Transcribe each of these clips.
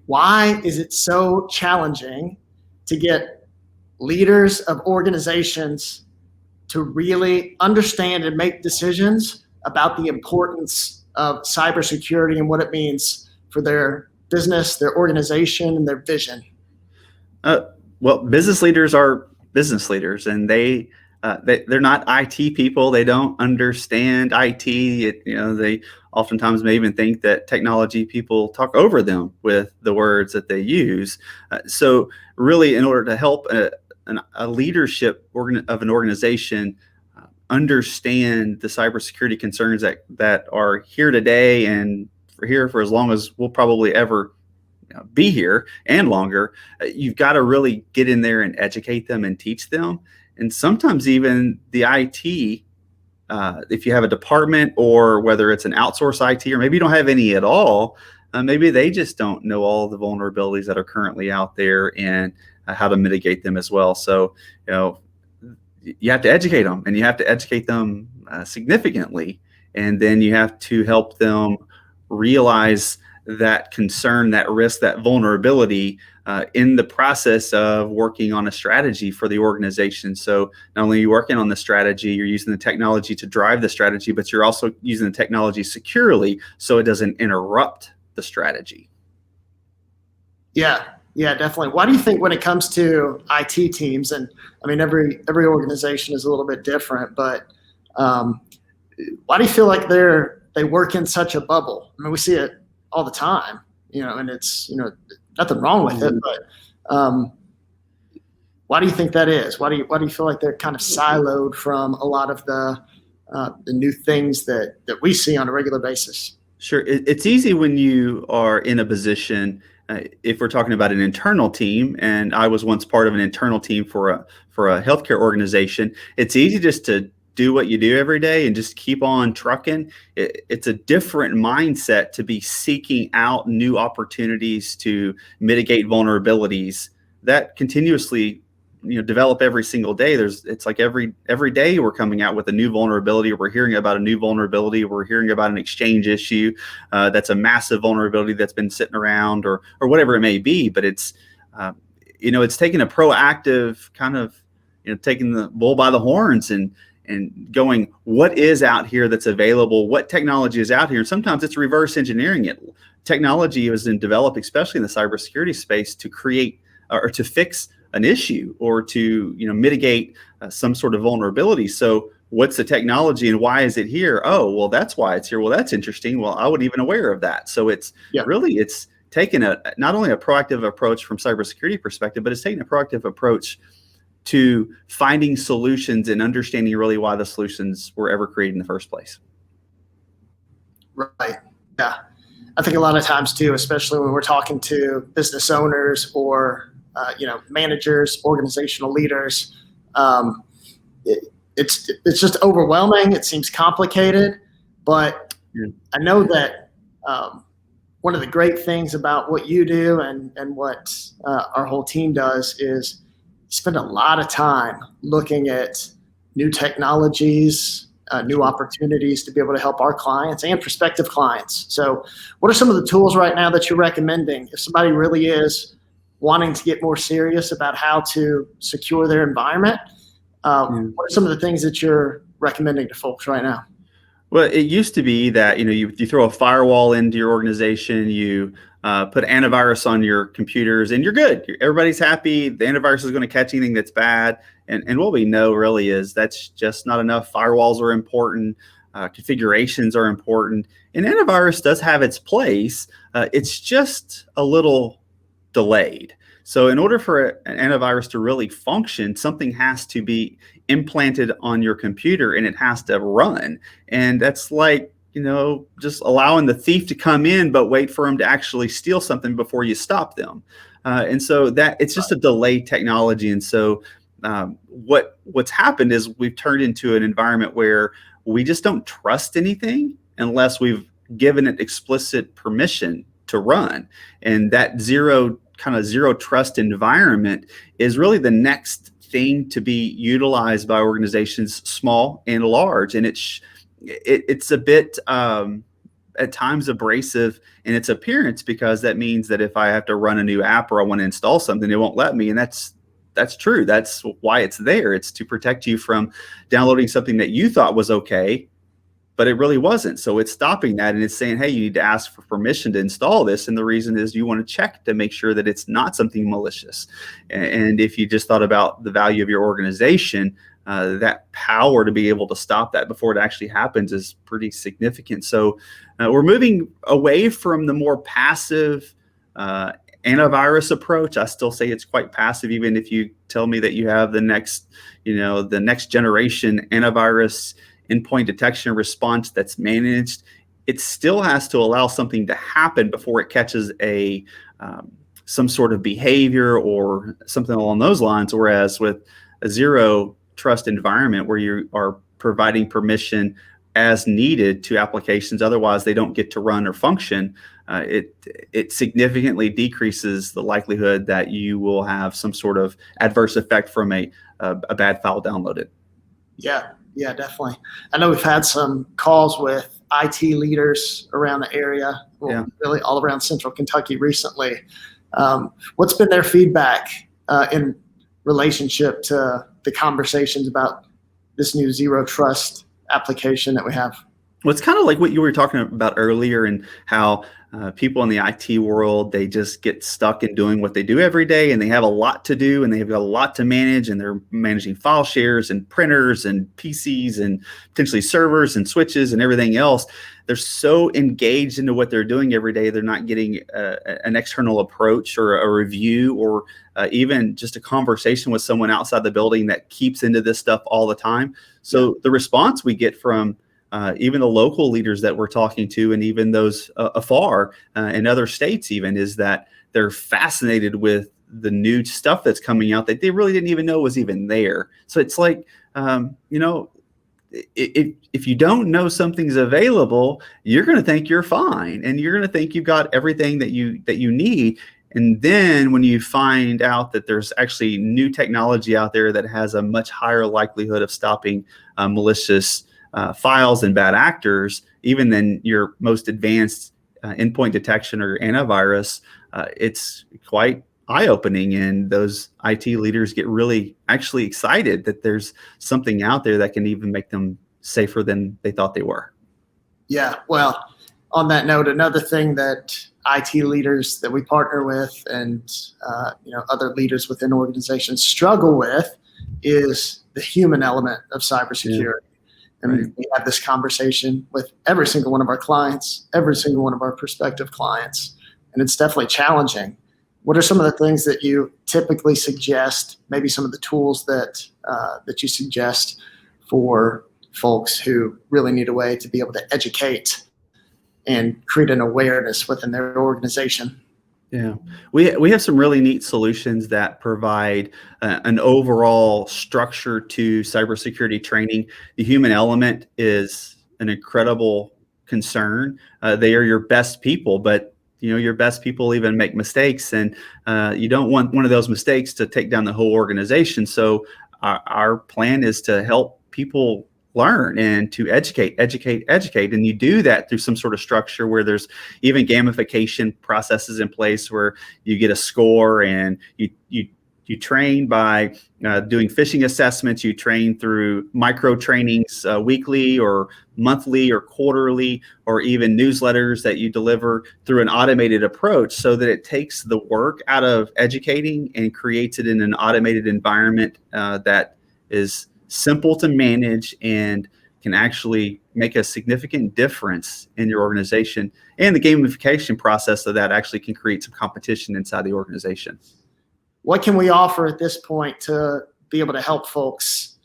why is it so challenging to get leaders of organizations to really understand and make decisions about the importance of cybersecurity and what it means for their business, their organization, and their vision? Uh, well, business leaders are business leaders, and they're not IT people. They don't understand IT. They oftentimes may even think that technology people talk over them with the words that they use. So, really, in order to help a leadership of an organization understand the cybersecurity concerns that are here today and for as long as we'll probably ever be here and longer, you've got to really get in there and educate them and teach them. And sometimes even the IT, if you have a department or whether it's an outsourced IT, or maybe you don't have any at all, maybe they just don't know all the vulnerabilities that are currently out there and how to mitigate them as well. So, you have to educate them, and you have to educate them significantly. And then you have to help them realize that concern, that risk, that vulnerability in the process of working on a strategy for the organization. So not only are you working on the strategy, you're using the technology to drive the strategy, but you're also using the technology securely so it doesn't interrupt the strategy. Yeah, definitely. Why do you think when it comes to IT teams, and I mean, every organization is a little bit different, but why do you feel like they work in such a bubble? I mean, we see it all the time, and it's, nothing wrong with it, but why do you think that is? Why do you feel like they're kind of siloed from a lot of the new things that we see on a regular basis? Sure. It's easy when you are in a position, if we're talking about an internal team, and I was once part of an internal team for a healthcare organization, it's easy just to do what you do every day and just keep on trucking. It's a different mindset to be seeking out new opportunities to mitigate vulnerabilities that continuously develop every single day. It's like every day we're coming out with a new vulnerability, or we're hearing about a new vulnerability, or we're hearing about an exchange issue that's a massive vulnerability that's been sitting around, or whatever it may be. But it's it's taking a proactive kind of taking the bull by the horns and going, what is out here that's available? What technology is out here? And sometimes it's reverse engineering it. Technology is developed, especially in the cybersecurity space, to create or to fix an issue or to mitigate some sort of vulnerability. So what's the technology and why is it here? Oh, well, that's why it's here. Well, that's interesting. Well, I wasn't even aware of that. So it's taken not only a proactive approach from cybersecurity perspective, but it's taking a proactive approach to finding solutions and understanding really why the solutions were ever created in the first place. Right. Yeah. I think a lot of times too, especially when we're talking to business owners or managers, organizational leaders, it's just overwhelming. It seems complicated, but I know that one of the great things about what you do and what our whole team does is spend a lot of time looking at new technologies, new opportunities to be able to help our clients and prospective clients. So what are some of the tools right now that you're recommending if somebody really is wanting to get more serious about how to secure their environment? What are some of the things that you're recommending to folks right now? Well, it used to be that you throw a firewall into your organization, you put antivirus on your computers, and you're good. Everybody's happy. The antivirus is going to catch anything that's bad. And what we know really is that's just not enough. Firewalls are important. Configurations are important. And antivirus does have its place. It's just a little delayed. So in order for an antivirus to really function, something has to be implanted on your computer and it has to run. And that's like, just allowing the thief to come in, but wait for them to actually steal something before you stop them. And so that it's just a delayed technology. And so what's happened is we've turned into an environment where we just don't trust anything unless we've given it explicit permission to run. And that zero trust environment is really the next thing to be utilized by organizations, small and large. And it's a bit at times abrasive in its appearance, because that means that if I have to run a new app or I want to install something, it won't let me. And that's true. That's why it's there. It's to protect you from downloading something that you thought was okay, but it really wasn't. So it's stopping that, and it's saying, hey, you need to ask for permission to install this. And the reason is you want to check to make sure that it's not something malicious. And if you just thought about the value of your organization, that power to be able to stop that before it actually happens is pretty significant. So we're moving away from the more passive antivirus approach. I still say it's quite passive, even if you tell me that you have the next generation antivirus endpoint detection response that's managed. It still has to allow something to happen before it catches some sort of behavior or something along those lines. Whereas with a zero trust environment, where you are providing permission as needed to applications, otherwise they don't get to run or function, it significantly decreases the likelihood that you will have some sort of adverse effect from a bad file downloaded. Yeah, definitely. I know we've had some calls with IT leaders around the area, really all around Central Kentucky recently. What's been their feedback in relationship to the conversations about this new zero trust application that we have? Well, it's kind of like what you were talking about earlier, and how people in the IT world, they just get stuck in doing what they do every day, and they have a lot to do, and they have got a lot to manage, and they're managing file shares and printers and PCs and potentially servers and switches and everything else. They're so engaged into what they're doing every day, they're not getting an external approach or a review, or even just a conversation with someone outside the building that keeps into this stuff all the time. So the response we get from even the local leaders that we're talking to, and even those afar in other states even, is that they're fascinated with the new stuff that's coming out that they really didn't even know was even there. So it's like, if you don't know something's available, you're going to think you're fine, and you're going to think you've got everything that you need. And then when you find out that there's actually new technology out there that has a much higher likelihood of stopping malicious files and bad actors, even than your most advanced endpoint detection or antivirus, it's quite eye-opening, and those IT leaders get really actually excited that there's something out there that can even make them safer than they thought they were. Yeah, well, on that note, another thing that IT leaders that we partner with, and other leaders within organizations struggle with, is the human element of cybersecurity. Yeah. And we have this conversation with every single one of our clients, every single one of our prospective clients, and it's definitely challenging. What are some of the things that you typically suggest, maybe some of the tools that you suggest for folks who really need a way to be able to educate and create an awareness within their organization? Yeah, we have some really neat solutions that provide an overall structure to cybersecurity training. The human element is an incredible concern. They are your best people, but your best people even make mistakes, and you don't want one of those mistakes to take down the whole organization. So our plan is to help people learn and to educate. And you do that through some sort of structure where there's even gamification processes in place, where you get a score, and you train by doing phishing assessments. You train through micro trainings weekly or monthly or quarterly, or even newsletters that you deliver through an automated approach, so that it takes the work out of educating and creates it in an automated environment that is simple to manage and can actually make a significant difference in your organization. And the gamification process of that actually can create some competition inside the organization. What can we offer at this point to be able to help folks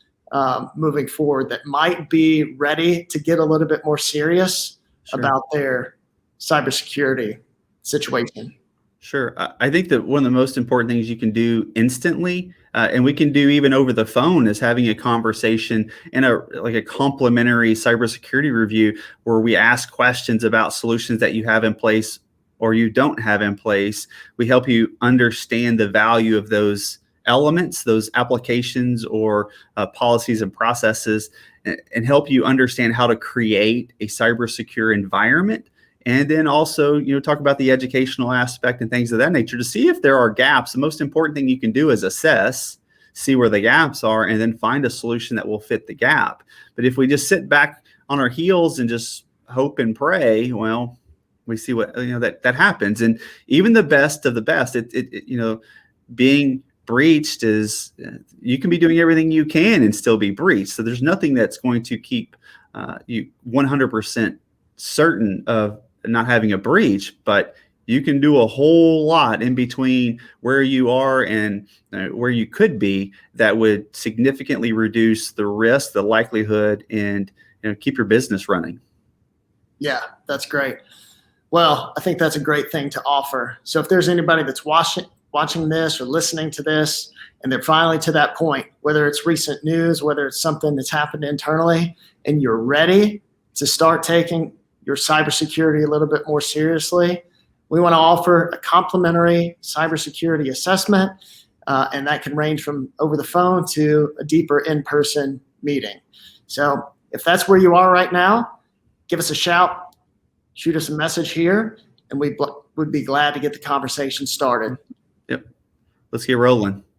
moving forward that might be ready to get a little bit more serious about their cybersecurity situation? Sure. I think that one of the most important things you can do instantly, and we can do even over the phone, is having a conversation and a complimentary cybersecurity review, where we ask questions about solutions that you have in place or you don't have in place. We help you understand the value of those elements, those applications or policies and processes, and help you understand how to create a cyber secure environment And then also, talk about the educational aspect and things of that nature to see if there are gaps. The most important thing you can do is assess, see where the gaps are, and then find a solution that will fit the gap. But if we just sit back on our heels and just hope and pray, well, we see what that happens. And even the best of the best, being breached is, you can be doing everything you can and still be breached. So there's nothing that's going to keep you 100% certain of not having a breach, but you can do a whole lot in between where you are and where you could be that would significantly reduce the risk, the likelihood, and keep your business running. Yeah, that's great. Well, I think that's a great thing to offer. So if there's anybody that's watching this or listening to this, and they're finally to that point, whether it's recent news, whether it's something that's happened internally, and you're ready to start taking your cybersecurity a little bit more seriously, we want to offer a complimentary cybersecurity assessment, and that can range from over the phone to a deeper in-person meeting. So if that's where you are right now, give us a shout, shoot us a message here, and we would be glad to get the conversation started. Yep. Let's get rolling.